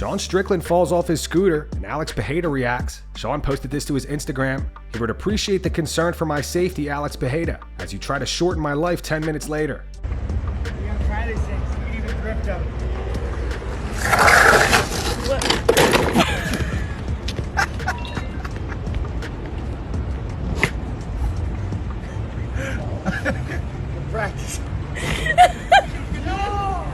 Sean Strickland falls off his scooter and Alex Pereira reacts. Sean posted this to his Instagram. He would appreciate the concern for my safety, Alex Pereira, as you try to shorten my life 10 minutes later. I'm trying to say, speed of drift up. Practice. No!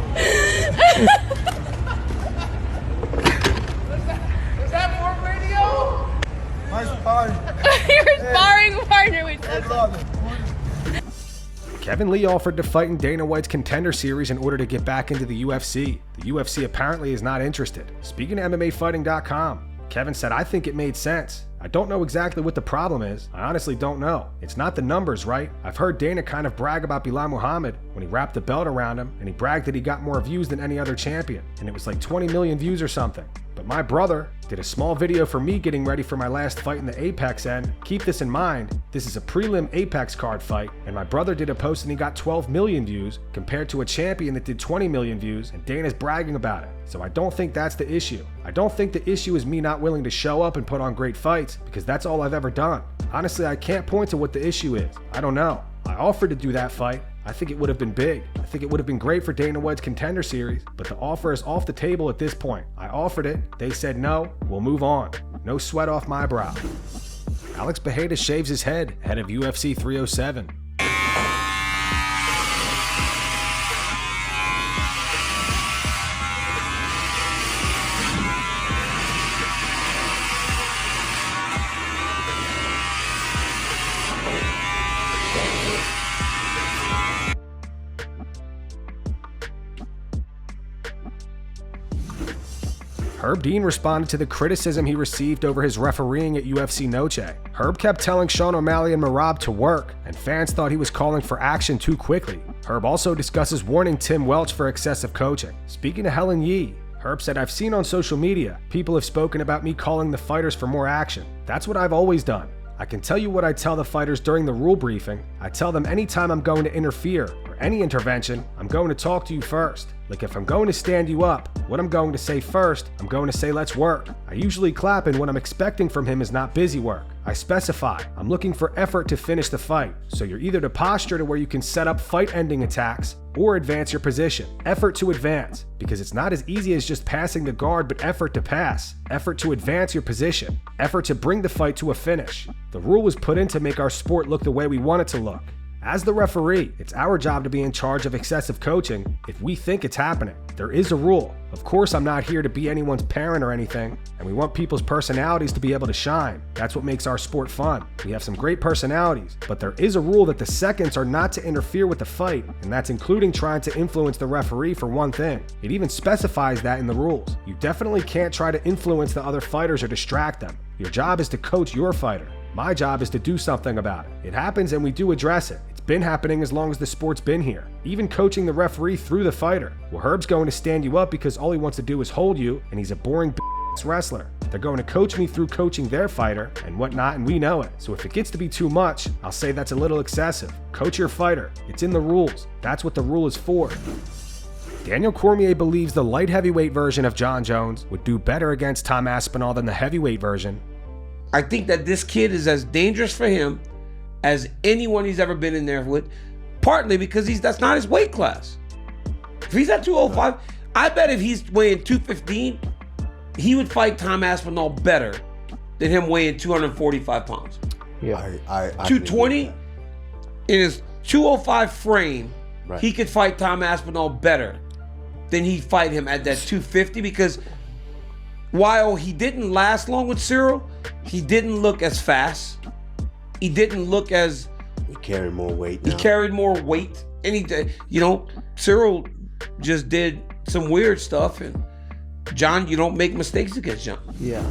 Was that more radio? My sparring. Your sparring partner was Kevin Lee offered to fight in Dana White's Contender Series in order to get back into the UFC. The UFC apparently is not interested. Speaking to MMAfighting.com, Kevin said, I think it made sense. I don't know exactly what the problem is. I honestly don't know. It's not the numbers, right? I've heard Dana kind of brag about Belal Muhammad when he wrapped the belt around him, and he bragged that he got more views than any other champion, and it was like 20 million views or something. But my brother did a small video for me getting ready for my last fight in the Apex end. Keep this in mind, this is a prelim Apex card fight, and my brother did a post and he got 12 million views compared to a champion that did 20 million views, and Dana's bragging about it. So I don't think that's the issue. I don't think the issue is me not willing to show up and put on great fights, because that's all I've ever done. Honestly, I can't point to what the issue is. I don't know. I offered to do that fight. I think it would have been big. I think it would have been great for Dana White's Contender Series, but the offer is off the table at this point. I offered it, they said no, we'll move on. No sweat off my brow. Alex Pereira shaves his head ahead of UFC 307. Herb Dean responded to the criticism he received over his refereeing at UFC Noche. Herb kept telling Sean O'Malley and Merab to work, and fans thought he was calling for action too quickly. Herb also discusses warning Tim Welch for excessive coaching. Speaking to Helen Yee, Herb said, I've seen on social media, people have spoken about me calling the fighters for more action. That's what I've always done. I can tell you what I tell the fighters during the rule briefing. I tell them anytime I'm going to interfere or any intervention, I'm going to talk to you first. Like if I'm going to stand you up, what I'm going to say first, I'm going to say let's work. I usually clap, and what I'm expecting from him is not busy work. I specify, I'm looking for effort to finish the fight. So you're either to posture to where you can set up fight-ending attacks or advance your position. Effort to advance, because it's not as easy as just passing the guard, but effort to pass. Effort to advance your position. Effort to bring the fight to a finish. The rule was put in to make our sport look the way we want it to look. As the referee, it's our job to be in charge of excessive coaching if we think it's happening. There is a rule. Of course, I'm not here to be anyone's parent or anything, and we want people's personalities to be able to shine. That's what makes our sport fun. We have some great personalities, but there is a rule that the seconds are not to interfere with the fight, and that's including trying to influence the referee for one thing. It even specifies that in the rules. You definitely can't try to influence the other fighters or distract them. Your job is to coach your fighter. My job is to do something about it. It happens and we do address it. It's been happening as long as the sport's been here. Even coaching the referee through the fighter. Well, Herb's going to stand you up because all he wants to do is hold you, and he's a boring wrestler. They're going to coach me through coaching their fighter and whatnot, and we know it. So if it gets to be too much, I'll say that's a little excessive. Coach your fighter. It's in the rules. That's what the rule is for. Daniel Cormier believes the light heavyweight version of Jon Jones would do better against Tom Aspinall than the heavyweight version. I think that this kid is as dangerous for him as anyone he's ever been in there with, partly because that's not his weight class. If he's at 205, I bet if he's weighing 215, he would fight Tom Aspinall better than him weighing 245 pounds. Yeah, I 220 in his 205 frame, right. He could fight Tom Aspinall better than he'd fight him at that 250, because while he didn't last long with Cyril, he didn't look as fast. He didn't look as... He carried more weight now. He carried more weight. And Cyril just did some weird stuff. And Jon, you don't make mistakes against Jon. Yeah.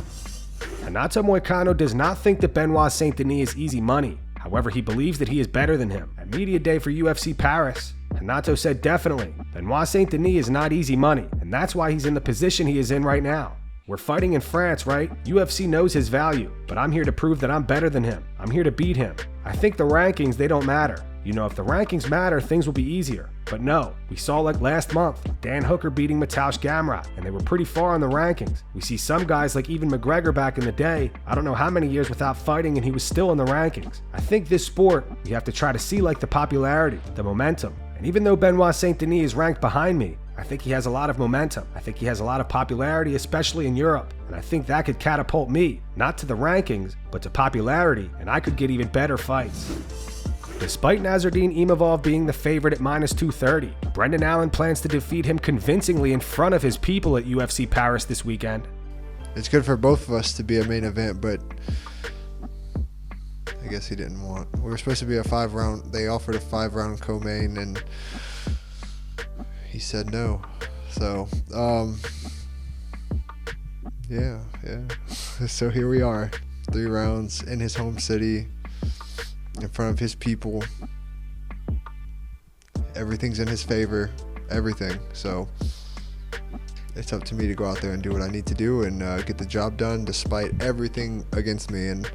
Renato Moicano does not think that Benoit Saint Denis is easy money. However, he believes that he is better than him. At Media Day for UFC Paris, Renato said definitely, Benoit Saint Denis is not easy money, and that's why he's in the position he is in right now. We're fighting in France, right? UFC knows his value, but I'm here to prove that I'm better than him. I'm here to beat him. I think the rankings, they don't matter. If the rankings matter, things will be easier. But no, we saw like last month, Dan Hooker beating Mateusz Gamrot, and they were pretty far on the rankings. We see some guys like even McGregor back in the day, I don't know how many years without fighting and he was still in the rankings. I think this sport, you have to try to see like the popularity, the momentum. And even though Benoit Saint Denis is ranked behind me, I think he has a lot of momentum. I think he has a lot of popularity, especially in Europe. And I think that could catapult me, not to the rankings, but to popularity, and I could get even better fights. Despite Nassourdine Imavov being the favorite at -230, Brendan Allen plans to defeat him convincingly in front of his people at UFC Paris this weekend. It's good for both of us to be a main event, but I guess he didn't want. We were supposed to be a 5-round. They offered a 5-round co-main, and he said no. So, yeah. So here we are, 3 rounds in his home city, in front of his people. Everything's in his favor, everything. So it's up to me to go out there and do what I need to do and get the job done despite everything against me. And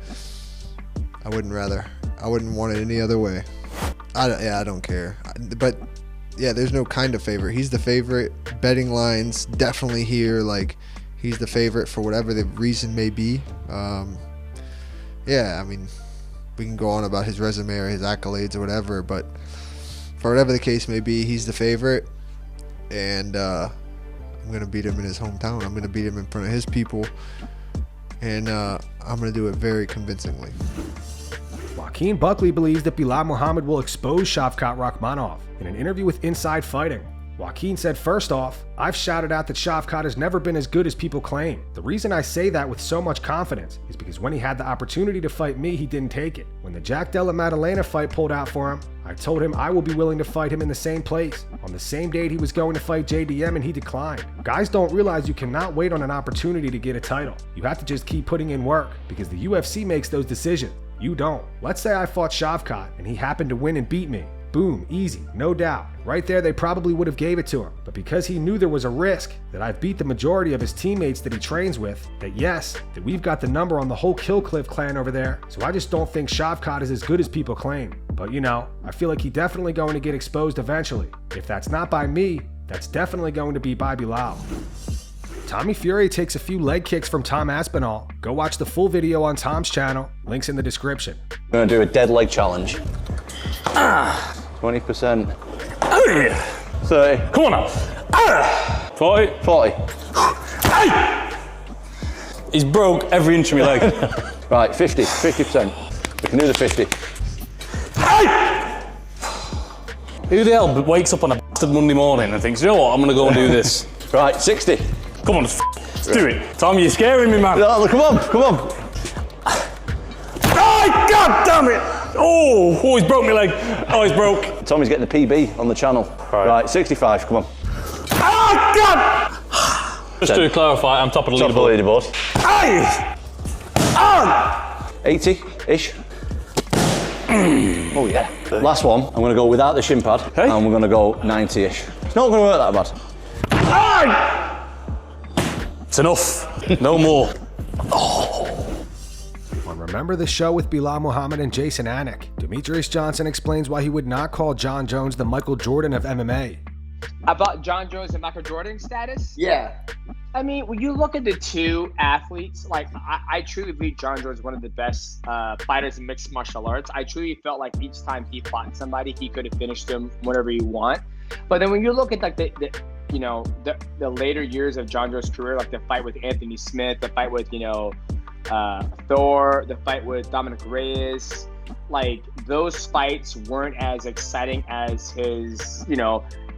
I wouldn't want it any other way. I don't care. But yeah, there's no kind of favorite. He's the favorite. Betting lines definitely here. Like, he's the favorite for whatever the reason may be. Yeah, I mean, we can go on about his resume or his accolades or whatever, but for whatever the case may be, he's the favorite. And I'm going to beat him in his hometown. I'm going to beat him in front of his people. And I'm going to do it very convincingly. Joaquin Buckley believes that Belal Muhammad will expose Shavkat Rakhmonov. In an interview with Inside Fighting, Joaquin said, "First off, I've shouted out that Shavkat has never been as good as people claim. The reason I say that with so much confidence is because when he had the opportunity to fight me, he didn't take it. When the Jack Della Maddalena fight pulled out for him, I told him I will be willing to fight him in the same place. On the same date he was going to fight JDM and he declined. Guys don't realize you cannot wait on an opportunity to get a title. You have to just keep putting in work because the UFC makes those decisions. You don't. Let's say I fought Shavkat and he happened to win and beat me. Boom, easy, no doubt. Right there, they probably would have gave it to him. But because he knew there was a risk that I've beat the majority of his teammates that he trains with, that yes, that we've got the number on the whole Killcliff clan over there, so I just don't think Shavkat is as good as people claim. But you know, I feel like he's definitely going to get exposed eventually. If that's not by me, that's definitely going to be by Belal." Tommy Fury takes a few leg kicks from Tom Aspinall. Go watch the full video on Tom's channel. Links in the description. We're going to do a dead leg challenge. 20%. 30. Come on now. 40. 40. He's broke every inch of my leg. Right, 50. 50%. We can do the 50. Who the hell wakes up on a bastard Monday morning and thinks, you know what, I'm going to go and do this? Right, 60. Come on, let's do it. Tom, you're scaring me, man. No, come on, come on. Oh, God damn it. Oh, he's broke my leg. Oh, he's broke. Tommy's getting the PB on the channel. Right, 65, come on. Oh, God! Just to clarify, I'm top of the leaderboard. Aye! 80-ish. Oh, yeah. Last one, I'm going to go without the shin pad, and we're going to go 90-ish. It's not going to work that bad. It's enough. No more. On Remember the Show with Belal Muhammad and Jason Anik, Demetrious Johnson explains why he would not call Jon Jones the Michael Jordan of MMA. About Jon Jones and Michael Jordan's status? Yeah. I mean, when you look at the two athletes, like, I truly believe Jon Jones is one of the best fighters in mixed martial arts. I truly felt like each time he fought somebody, he could have finished them whenever he want. But then when you look at like the later years of Jon Jones' career, like the fight with Anthony Smith, the fight with, Thor, the fight with Dominic Reyes, like those fights weren't as exciting as his,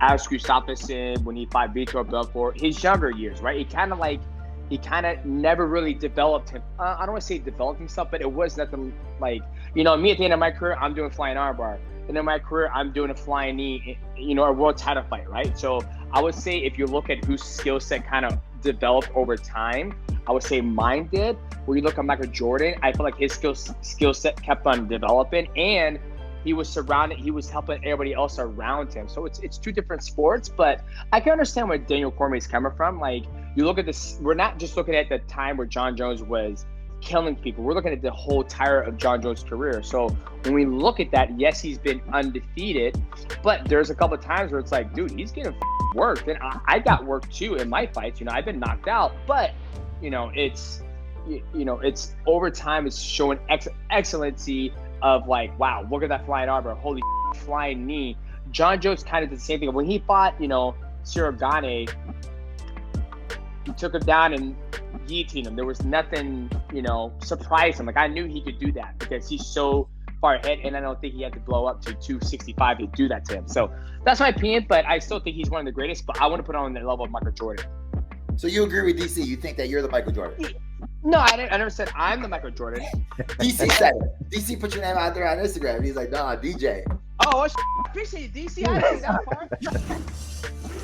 Alex Gustafsson when he fought Vitor Belfort, his younger years, right? He kind of never really developed him. I don't want to say developed himself, but it was nothing like, me at the end of my career, I'm doing flying armbar. And in my career, I'm doing a flying knee, a world title fight, right? So I would say if you look at whose skill set kind of developed over time, I would say mine did. When you look at Michael Jordan, I feel like his skill set kept on developing, and he was helping everybody else around him. So it's two different sports, but I can understand where Daniel Cormier is coming from. Like, you look at this, we're not just looking at the time where Jon Jones was killing people. We're looking at the whole entire of Jon Jones' career. So when we look at that, yes, he's been undefeated, but there's a couple of times where it's like, dude, he's getting worked. And I got worked too in my fights. You know, I've been knocked out, but you know, it's over time, it's showing excellency of like, wow, look at that flying arm, or holy flying knee. Jon Jones kind of did the same thing. When he fought, you know, Cyril Gane, he took him down and guillotined him. There was nothing, you know, surprised him. Like, I knew he could do that because he's so far ahead, and I don't think he had to blow up to 265 to do that to him. So that's my opinion, but I still think he's one of the greatest, but I want to put him on the level of Michael Jordan. So you agree with DC? You think that you're the Michael Jordan? No, I never said I'm the Michael Jordan. DC said it. DC put your name out there on Instagram. He's like, nah, DJ. Oh, I appreciate it, DC. I didn't see that far.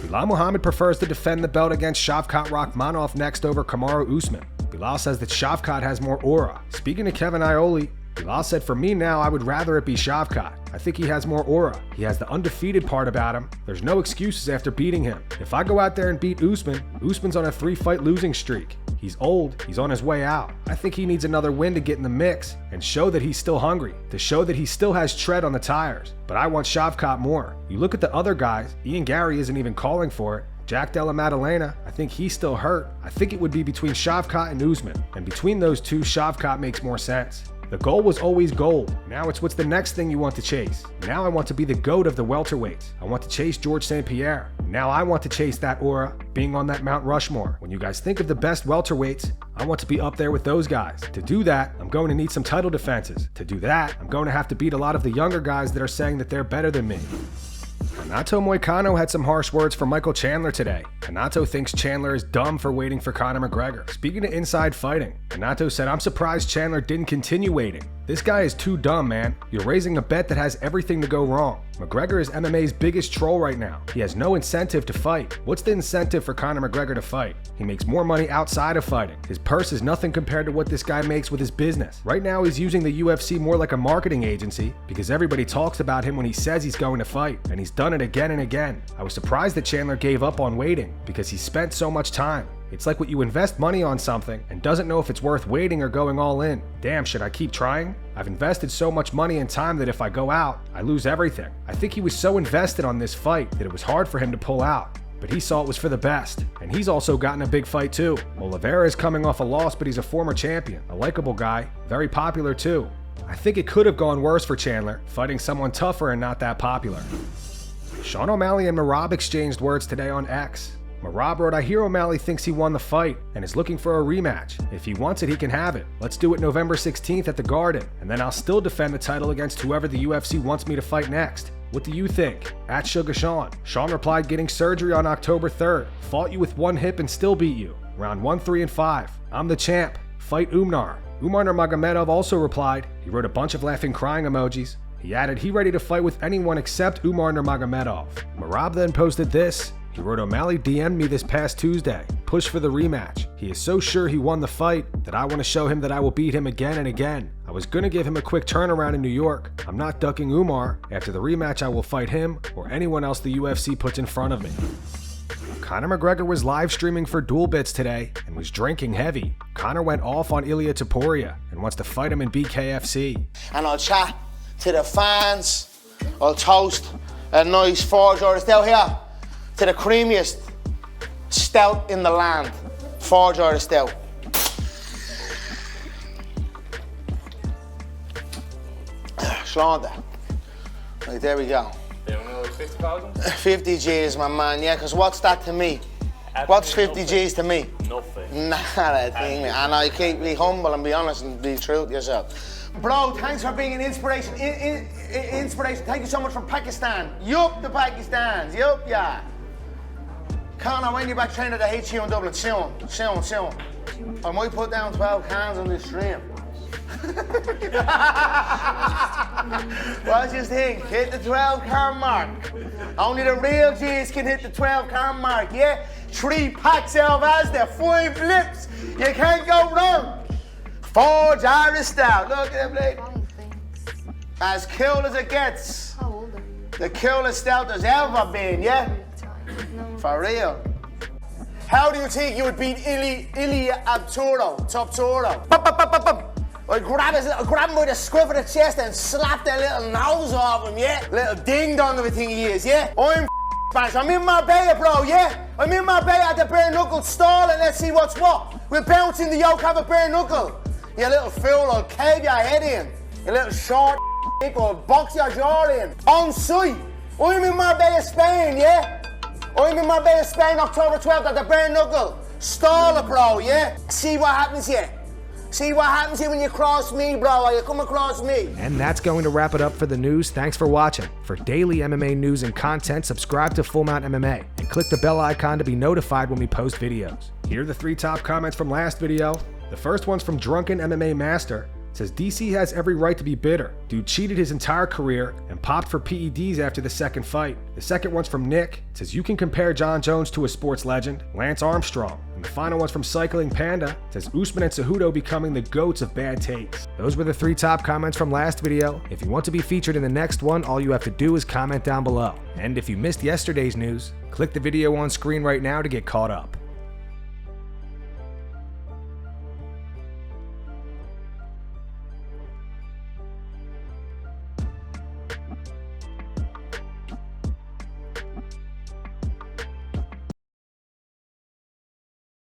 Belal Muhammad prefers to defend the belt against Shavkat Rakhmonov next over Kamaru Usman. Belal says that Shavkat has more aura. Speaking to Kevin Ioli, Belal said, for me now, I would rather it be Shavkat. I think he has more aura. He has the undefeated part about him. There's no excuses after beating him. If I go out there and beat Usman, Usman's on a 3-fight losing streak. He's old, he's on his way out. I think he needs another win to get in the mix and show that he's still hungry, to show that he still has tread on the tires. But I want Shavkat more. You look at the other guys, Ian Gary isn't even calling for it. Jack Della Maddalena, I think he's still hurt. I think it would be between Shavkat and Usman. And between those two, Shavkat makes more sense. The goal was always gold. Now it's what's the next thing you want to chase. Now I want to be the GOAT of the welterweights. I want to chase George St. Pierre. Now I want to chase that aura, being on that Mount Rushmore. When you guys think of the best welterweights, I want to be up there with those guys. To do that, I'm going to need some title defenses. To do that, I'm going to have to beat a lot of the younger guys that are saying that they're better than me. Renato Moicano had some harsh words for Michael Chandler today. Renato thinks Chandler is dumb for waiting for Conor McGregor. Speaking to Inside Fighting, Renato said, I'm surprised Chandler didn't continue waiting. This guy is too dumb, man. You're raising a bet that has everything to go wrong. McGregor is MMA's biggest troll right now. He has no incentive to fight. What's the incentive for Conor McGregor to fight? He makes more money outside of fighting. His purse is nothing compared to what this guy makes with his business. Right now, he's using the UFC more like a marketing agency because everybody talks about him when he says he's going to fight, and he's done it again and again. I was surprised that Chandler gave up on waiting because he spent so much time. It's like when you invest money on something and doesn't know if it's worth waiting or going all in. Damn, should I keep trying? I've invested so much money and time that if I go out, I lose everything. I think he was so invested on this fight that it was hard for him to pull out. But he saw it was for the best. And he's also gotten a big fight too. Oliveira is coming off a loss, but he's a former champion. A likable guy, very popular too. I think it could have gone worse for Chandler, fighting someone tougher and not that popular. Sean O'Malley and Merab exchanged words today on X. Merab wrote, I hear O'Malley thinks he won the fight and is looking for a rematch. If he wants it, he can have it. Let's do it November 16th at the Garden, and then I'll still defend the title against whoever the UFC wants me to fight next. What do you think? At Sugar Sean. Sean replied, getting surgery on October 3rd. Fought you with one hip and still beat you. Round 1, 3, and 5. I'm the champ. Fight Umar. Umar Nurmagomedov also replied. He wrote a bunch of laughing crying emojis. He added, he ready to fight with anyone except Umar Nurmagomedov. Merab then posted this. He wrote, O'Malley DM'd me this past Tuesday. Push for the rematch. He is so sure he won the fight that I want to show him that I will beat him again and again. I was going to give him a quick turnaround in New York. I'm not ducking Umar. After the rematch, I will fight him or anyone else the UFC puts in front of me. Conor McGregor was live streaming for Dual Bits today and was drinking heavy. Conor went off on Ilia Topuria and wants to fight him in BKFC. And I'll chat to the fans. I'll toast a nice €4 stout here to the creamiest stout in the land. €4 stout. Slaughter. Right, there we go. 50,000? 50 G's, my man, yeah, because what's that to me? What's 50 G's to me? Nothing. Not a thing, man. And I keep be humble and be honest and be true to yourself. Bro, thanks for being an inspiration. Inspiration. Thank you so much from Pakistan. Yup, the Pakistans. Yup, yeah. Conor, when you back training at the HU in Dublin, soon. I might put down 12 cans on this stream. What's your thing? Hit the 12-can mark. Only the real G's can hit the 12-can mark, yeah? 3 packs of Asda, 5 flips. You can't go wrong. $4 stout. Look at that, blade. As cool as it gets. How old are you? The coolest stout there's ever been, yeah? For real. How do you think you would beat Ilia Topuria? I grab him by the scruff of the chest and slap that little nose off him, yeah? Little ding-dong of a thing he is, yeah? I'm in Marbella, bro, yeah? I'm in Marbella at the bare knuckle stall and let's see what's what. We'll bounce in the yoke, have a bare knuckle. You little fool, I'll cave your head in. You little short I'll box your jaw in. On site. I'm in Marbella, Spain, yeah? I'm in Marbella, Spain, October 12th at the bare knuckle. Stall it, bro, yeah? See what happens here. See what happens here when you cross me, bro. You come across me. And that's going to wrap it up for the news. Thanks for watching. For daily MMA news and content, subscribe to Full Mount MMA and click the bell icon to be notified when we post videos. Here are the 3 top comments from last video. The first one's from Drunken MMA Master. It says DC has every right to be bitter. Dude cheated his entire career and popped for PEDs after the second fight. The second one's from Nick. It says you can compare Jon Jones to a sports legend, Lance Armstrong. And the final one's from Cycling Panda. It says Usman and Cejudo becoming the goats of bad takes. Those were the 3 top comments from last video. If you want to be featured in the next one, all you have to do is comment down below. And if you missed yesterday's news, click the video on screen right now to get caught up.